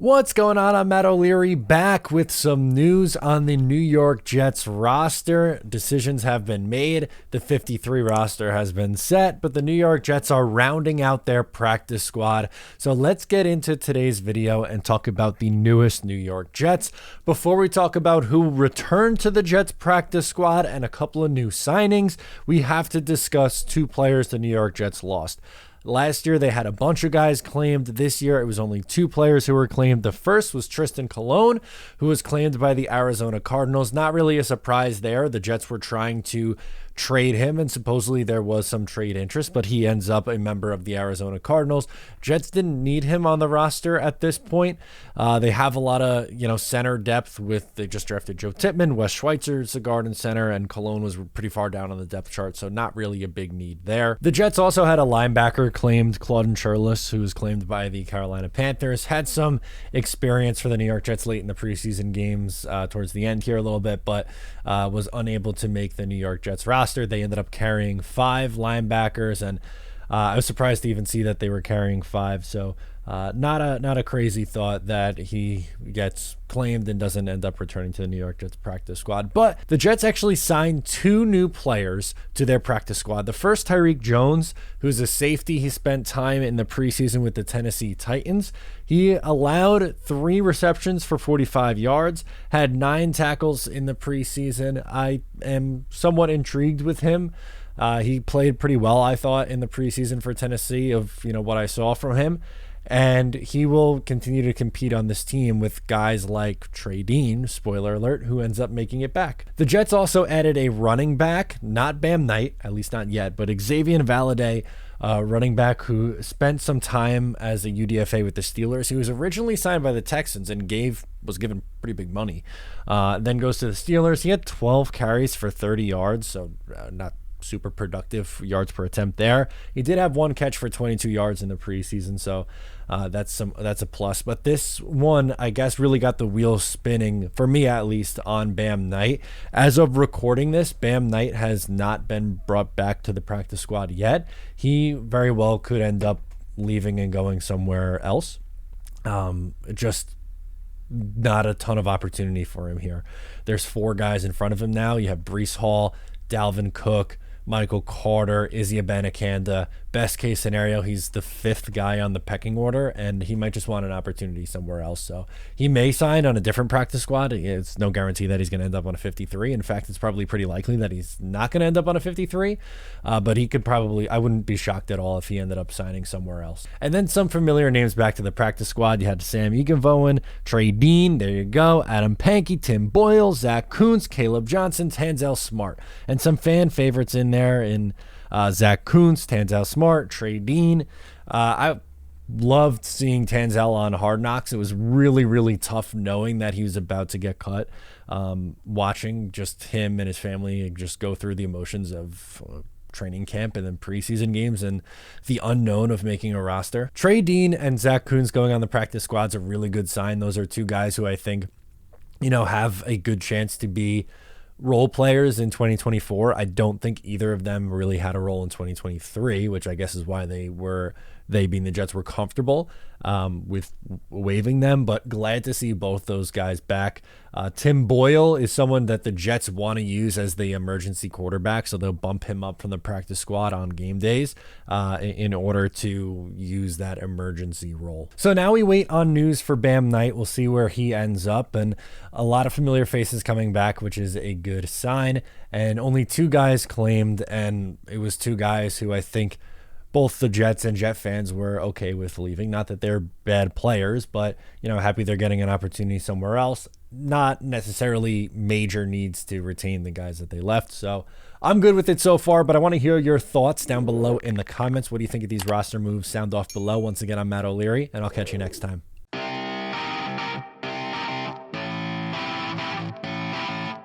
What's going on? I'm Matt O'Leary, back with some news on the New York Jets roster. Decisions have been made. The 53 roster has been set, but the New York Jets are rounding out their practice squad. So let's get into today's video and talk about the newest New York Jets. Before we talk about who returned to the Jets practice squad and a couple of new signings, we have to discuss two players the New York Jets lost. Last year, they had a bunch of guys claimed. This year, it was only two players who were claimed. The first was Tristan Colon, who was claimed by the Arizona Cardinals. Not really a surprise there. The Jets were trying to trade him, and supposedly there was some trade interest, but he ends up a member of the Arizona Cardinals. Jets didn't need him on the roster at this point. They have a lot of, center depth they just drafted Joe Tippmann, Wes Schweitzer's a guard and center, and Cologne was pretty far down on the depth chart, so not really a big need there. The Jets also had a linebacker claimed, Claudin Churlis, who was claimed by the Carolina Panthers, had some experience for the New York Jets late in the preseason games, towards the end here a little bit, but was unable to make the New York Jets roster. They ended up carrying 5 linebackers, and I was surprised to even see that they were carrying 5. So not a crazy thought that he gets claimed and doesn't end up returning to the New York Jets practice squad. But the Jets actually signed 2 new players to their practice squad. The first, Tyreek Jones, who's a safety. He spent time in the preseason with the Tennessee Titans. He allowed 3 receptions for 45 yards, had 9 tackles in the preseason. I am somewhat intrigued with him. He played pretty well, I thought, in the preseason for Tennessee of what I saw from him. And he will continue to compete on this team with guys like Trey Dean, spoiler alert, who ends up making it back. The Jets also added a running back, not Bam Knight, at least not yet, but Xavier Valade, running back who spent some time as a UDFA with the Steelers. He was originally signed by the Texans and was given pretty big money. Then goes to the Steelers. He had 12 carries for 30 yards, so not super productive yards per attempt there. He did have 1 catch for 22 yards in the preseason, so that's a plus. But this one, I guess, really got the wheels spinning, for me at least, on Bam Knight. As of recording this, Bam Knight has not been brought back to the practice squad yet. He very well could end up leaving and going somewhere else. Just not a ton of opportunity for him here. There's 4 guys in front of him now. You have Breece Hall, Dalvin Cook, Michael Carter, Izzy Abanikanda. Best case scenario, he's the 5th guy on the pecking order, and he might just want an opportunity somewhere else. So he may sign on a different practice squad. It's no guarantee that he's going to end up on a 53. In fact, it's probably pretty likely that he's not going to end up on a 53. But he could probably, I wouldn't be shocked at all if he ended up signing somewhere else. And then some familiar names back to the practice squad. You had Sam Eganvoen, Trey Dean, there you go, Adam Pankey, Tim Boyle, Zach Kuntz, Caleb Johnson, Tanzel Smart, and some fan favorites in there in Zach Kuntz, Tanzel Smart, Trey Dean. I loved seeing Tanzel on Hard Knocks. It was really, really tough knowing that he was about to get cut. Watching just him and his family just go through the emotions of training camp and then preseason games and the unknown of making a roster. Trey Dean and Zach Kuntz going on the practice squad's a really good sign. Those are 2 guys who I think, have a good chance to be role players in 2024. I don't think either of them really had a role in 2023, which I guess is why they being the Jets were comfortable with waiving them, but glad to see both those guys back. Tim Boyle is someone that the Jets want to use as the emergency quarterback, so they'll bump him up from the practice squad on game days in order to use that emergency role. So now we wait on news for Bam Knight. We'll see where he ends up, and a lot of familiar faces coming back, which is a good sign, and only 2 guys claimed, and it was 2 guys who I think both the Jets and Jet fans were okay with leaving. Not that they're bad players, but, happy they're getting an opportunity somewhere else. Not necessarily major needs to retain the guys that they left. So I'm good with it so far, but I want to hear your thoughts down below in the comments. What do you think of these roster moves? Sound off below. Once again, I'm Matt O'Leary, and I'll catch you next time.